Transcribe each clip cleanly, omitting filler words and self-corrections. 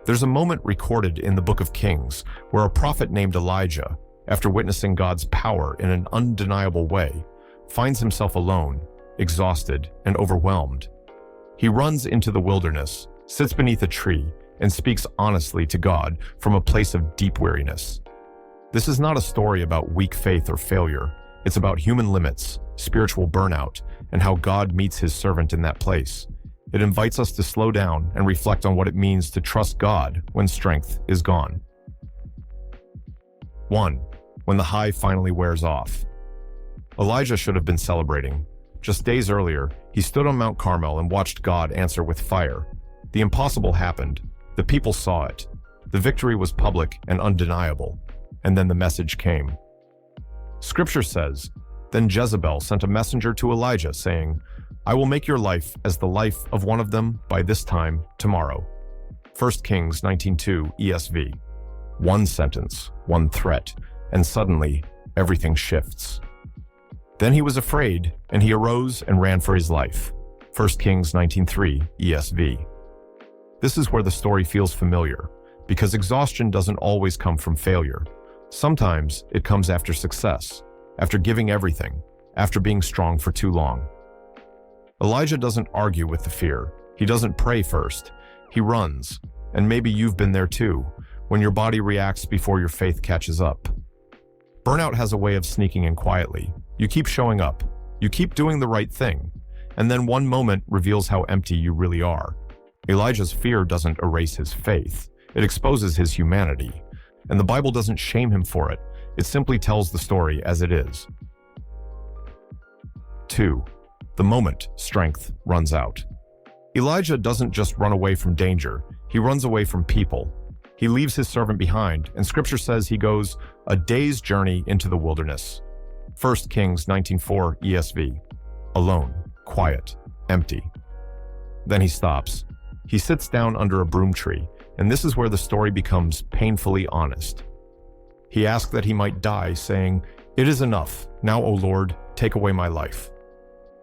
There's a moment recorded in the book of Kings where a prophet named Elijah, after witnessing God's power in an undeniable way, finds himself alone, exhausted, and overwhelmed. He runs into the wilderness, sits beneath a tree, and speaks honestly to God from a place of deep weariness. This is not a story about weak faith or failure. It's about human limits, spiritual burnout, and how God meets his servant in that place. It invites us to slow down and reflect on what it means to trust God when strength is gone. 1. When the high finally wears off. Elijah should have been celebrating. Just days earlier, he stood on Mount Carmel and watched God answer with fire. The impossible happened. The people saw it. The victory was public and undeniable. And then the message came. Scripture says, "Then Jezebel sent a messenger to Elijah, saying, 'I will make your life as the life of one of them by this time tomorrow.'" 1 Kings 19:2 ESV. One sentence, one threat, and suddenly everything shifts. Then he was afraid, and he arose and ran for his life. 1 Kings 19:3 ESV. This is where the story feels familiar, because exhaustion doesn't always come from failure. Sometimes it comes after success, after giving everything, after being strong for too long. Elijah doesn't argue with the fear. He doesn't pray first. He runs, and maybe you've been there too, when your body reacts before your faith catches up. Burnout has a way of sneaking in quietly. You keep showing up, you keep doing the right thing, and then one moment reveals how empty you really are. Elijah's fear doesn't erase his faith. It exposes his humanity. And the Bible doesn't shame him for it. It simply tells the story as it is. 2. The moment strength runs out. Elijah doesn't just run away from danger. He runs away from people. He leaves his servant behind, and Scripture says he goes a day's journey into the wilderness. 1 Kings 19:4 ESV. Alone, quiet, empty. Then he stops. He sits down under a broom tree, and this is where the story becomes painfully honest. He asked that he might die, saying, "It is enough. Now, O Lord, take away my life."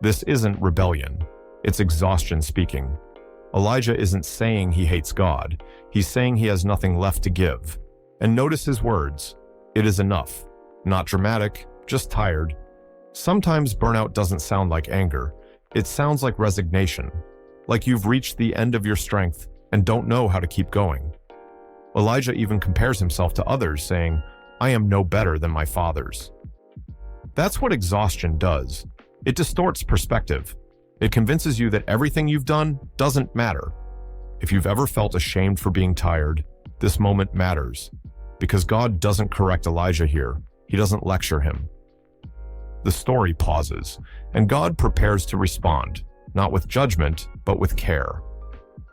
This isn't rebellion. It's exhaustion speaking. Elijah isn't saying he hates God. He's saying he has nothing left to give. And notice his words. It is enough. Not dramatic, just tired. Sometimes burnout doesn't sound like anger. It sounds like resignation. Like you've reached the end of your strength and don't know how to keep going. Elijah even compares himself to others, saying, "I am no better than my fathers." That's what exhaustion does. It distorts perspective. It convinces you that everything you've done doesn't matter. If you've ever felt ashamed for being tired, this moment matters. Because God doesn't correct Elijah here. He doesn't lecture him. The story pauses, and God prepares to respond, not with judgment, but with care.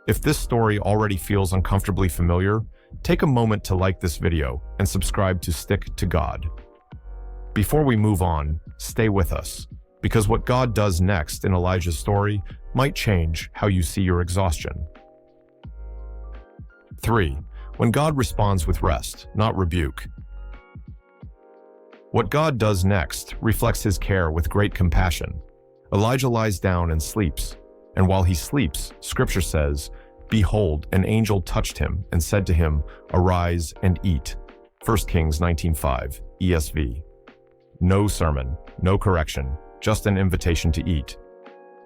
If this story already feels uncomfortably familiar, take a moment to like this video and subscribe to Stick to God. Before we move on, stay with us, because what God does next in Elijah's story might change how you see your exhaustion. 3. When God responds with rest, not rebuke. What God does next reflects his care with great compassion. Elijah lies down and sleeps, and while he sleeps, Scripture says, "Behold, an angel touched him and said to him, 'Arise and eat.'" 1 Kings 19:5 ESV. No sermon, no correction, just an invitation to eat.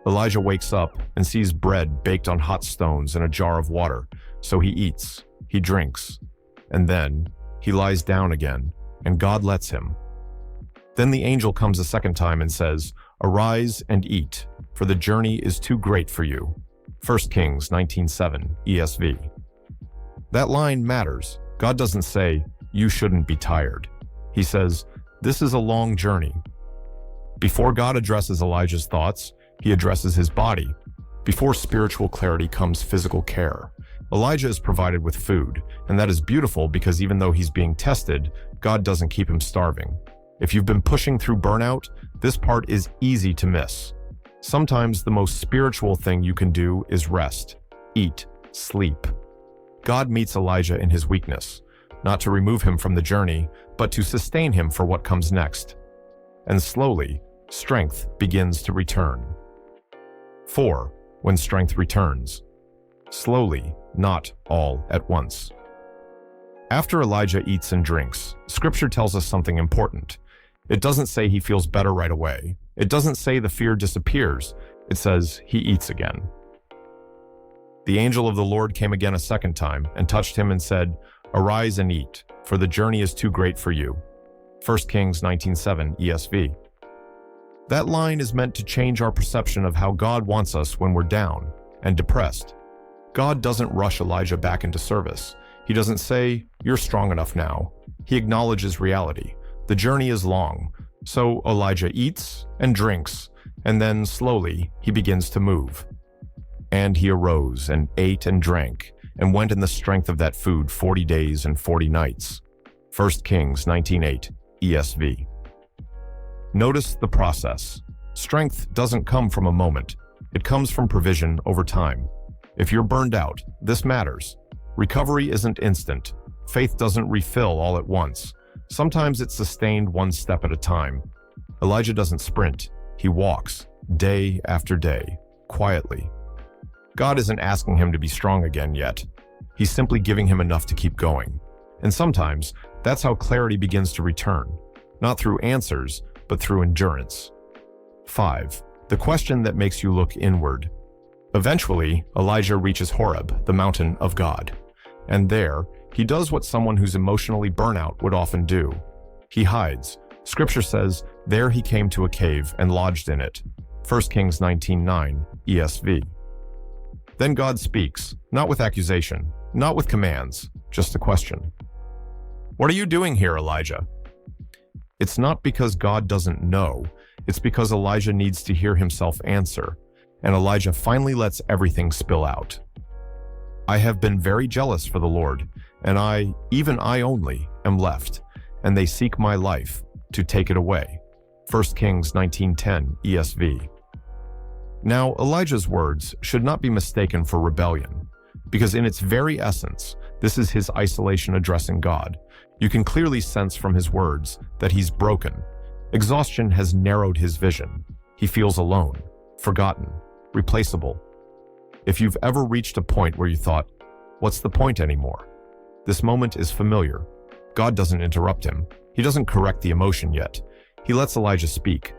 Elijah wakes up and sees bread baked on hot stones and a jar of water, so he eats, he drinks, and then he lies down again, and God lets him. Then the angel comes a second time and says, "Arise and eat, for the journey is too great for you." 1 Kings 19:7 ESV. That line matters. God doesn't say, "You shouldn't be tired." He says, "This is a long journey." Before God addresses Elijah's thoughts, he addresses his body. Before spiritual clarity comes physical care. Elijah is provided with food, and that is beautiful because even though he's being tested, God doesn't keep him starving. If you've been pushing through burnout, this part is easy to miss. Sometimes the most spiritual thing you can do is rest, eat, sleep. God meets Elijah in his weakness, not to remove him from the journey, but to sustain him for what comes next. And slowly, strength begins to return. 4. When strength returns. slowly, not all at once. After Elijah eats and drinks, Scripture tells us something important. It doesn't say he feels better right away. It doesn't say the fear disappears. It says he eats again. The angel of the Lord came again a second time and touched him and said, "Arise and eat, for the journey is too great for you." 1 Kings 19:7 ESV. That line is meant to change our perception of how God wants us when we're down and depressed. God doesn't rush Elijah back into service. He doesn't say, "You're strong enough now." He acknowledges reality. The journey is long. So Elijah eats and drinks, and then slowly he begins to move. And he arose and ate and drank, and went in the strength of that food 40 days and 40 nights. 1 Kings 19:8 ESV. Notice the process. Strength doesn't come from a moment. It comes from provision over time. If you're burned out, this matters. Recovery isn't instant. Faith doesn't refill all at once. Sometimes it's sustained one step at a time. Elijah doesn't sprint. He walks, day after day, quietly. God isn't asking him to be strong again yet. He's simply giving him enough to keep going. And sometimes, that's how clarity begins to return. Not through answers, but through endurance. 5. The question that makes you look inward. Eventually, Elijah reaches Horeb, the mountain of God. And there, he does what someone who's emotionally burnout would often do. He hides. Scripture says, there he came to a cave and lodged in it. 1 Kings 19:9 ESV. Then God speaks, not with accusation, not with commands, just a question. "What are you doing here, Elijah?" It's not because God doesn't know. It's because Elijah needs to hear himself answer. And Elijah finally lets everything spill out. "I have been very jealous for the Lord, and I, even I only, am left, and they seek my life to take it away." 1 Kings 19:10 ESV. Now, Elijah's words should not be mistaken for rebellion, because in its very essence, this is his isolation addressing God. You can clearly sense from his words that he's broken. Exhaustion has narrowed his vision. He feels alone, forgotten, replaceable. If you've ever reached a point where you thought, "What's the point anymore?" This moment is familiar. God doesn't interrupt him. He doesn't correct the emotion yet. He lets Elijah speak.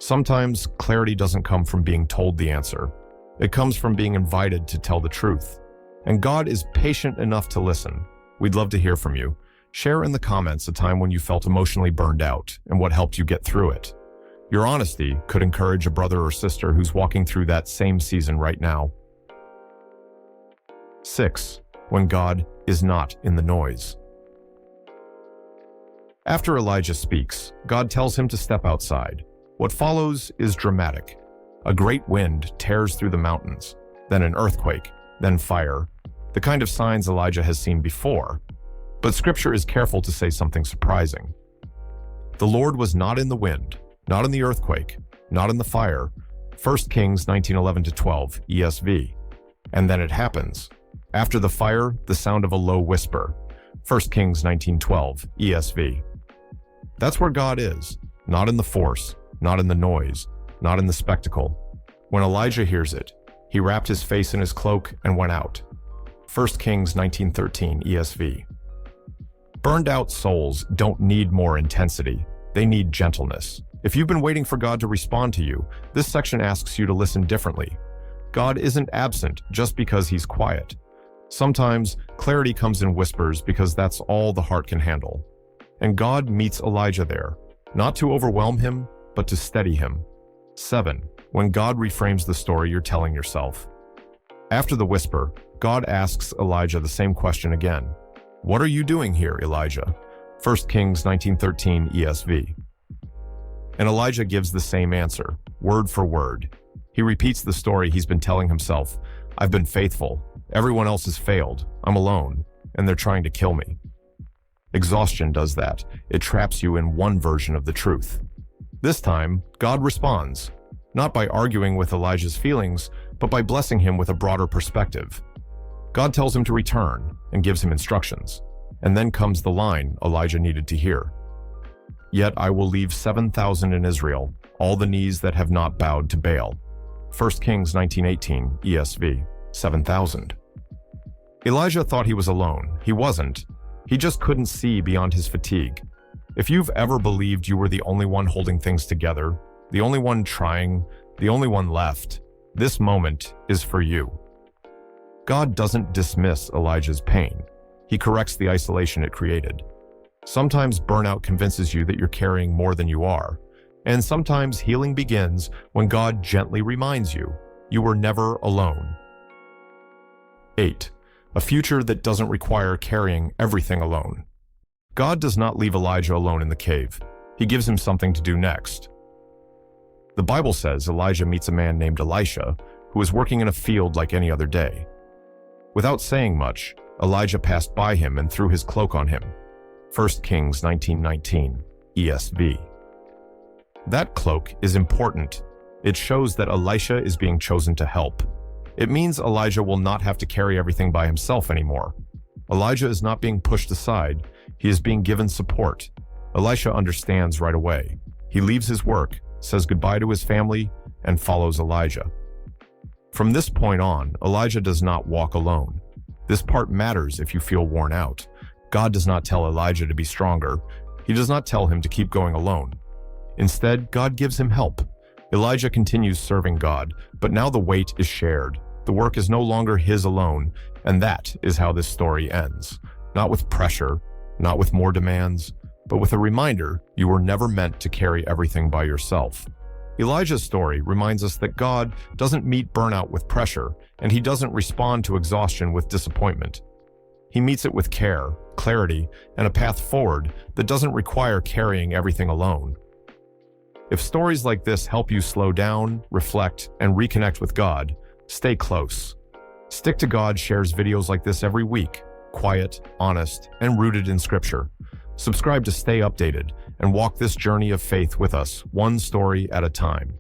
Sometimes clarity doesn't come from being told the answer. It comes from being invited to tell the truth. And God is patient enough to listen. We'd love to hear from you. Share in the comments a time when you felt emotionally burned out and what helped you get through it. Your honesty could encourage a brother or sister who's walking through that same season right now. 6. When God is not in the noise. After Elijah speaks, God tells him to step outside. What follows is dramatic. A great wind tears through the mountains, then an earthquake, then fire, the kind of signs Elijah has seen before. But Scripture is careful to say something surprising. The Lord was not in the wind, not in the earthquake, not in the fire. 1 Kings 19:11-12 ESV. And then it happens. After the fire, the sound of a low whisper. 1 Kings 19:12 ESV. That's where God is, not in the force, not in the noise, not in the spectacle. When Elijah hears it, he wrapped his face in his cloak and went out. 1 Kings 19:13 ESV. Burned out souls don't need more intensity. They need gentleness. If you've been waiting for God to respond to you, this section asks you to listen differently. God isn't absent just because he's quiet. Sometimes clarity comes in whispers because that's all the heart can handle. And God meets Elijah there, not to overwhelm him, but to steady him. 7. When God reframes the story you're telling yourself. After the whisper, God asks Elijah the same question again. "What are you doing here, Elijah?" 1 Kings 19:13 ESV. And Elijah gives the same answer, word for word. He repeats the story he's been telling himself. "I've been faithful. Everyone else has failed. I'm alone, and they're trying to kill me." Exhaustion does that. It traps you in one version of the truth. This time, God responds, not by arguing with Elijah's feelings, but by blessing him with a broader perspective. God tells him to return and gives him instructions. And then comes the line Elijah needed to hear. "Yet I will leave 7,000 in Israel, all the knees that have not bowed to Baal." 1 Kings 19:18 ESV. 7,000. Elijah thought he was alone. He wasn't. He just couldn't see beyond his fatigue. If you've ever believed you were the only one holding things together, the only one trying, the only one left, this moment is for you. God doesn't dismiss Elijah's pain. He corrects the isolation it created. Sometimes burnout convinces you that you're carrying more than you are, and sometimes healing begins when God gently reminds you, you were never alone. 8. A future that doesn't require carrying everything alone. God does not leave Elijah alone in the cave. He gives him something to do next. The Bible says Elijah meets a man named Elisha, who is working in a field like any other day. Without saying much, Elijah passed by him and threw his cloak on him. 1 Kings 19:19, ESV. That cloak is important. It shows that Elisha is being chosen to help. It means Elijah will not have to carry everything by himself anymore. Elijah is not being pushed aside. He is being given support. Elisha understands right away. He leaves his work, says goodbye to his family, and follows Elijah. From this point on, Elijah does not walk alone. This part matters if you feel worn out. God does not tell Elijah to be stronger. He does not tell him to keep going alone. Instead, God gives him help. Elijah continues serving God, but now the weight is shared. The work is no longer his alone, and that is how this story ends. Not with pressure, not with more demands, but with a reminder you were never meant to carry everything by yourself. Elijah's story reminds us that God doesn't meet burnout with pressure, and he doesn't respond to exhaustion with disappointment. He meets it with care, clarity, and a path forward that doesn't require carrying everything alone. If stories like this help you slow down, reflect, and reconnect with God, stay close. Stick to God shares videos like this every week, quiet, honest, and rooted in Scripture. Subscribe to stay updated and walk this journey of faith with us, one story at a time.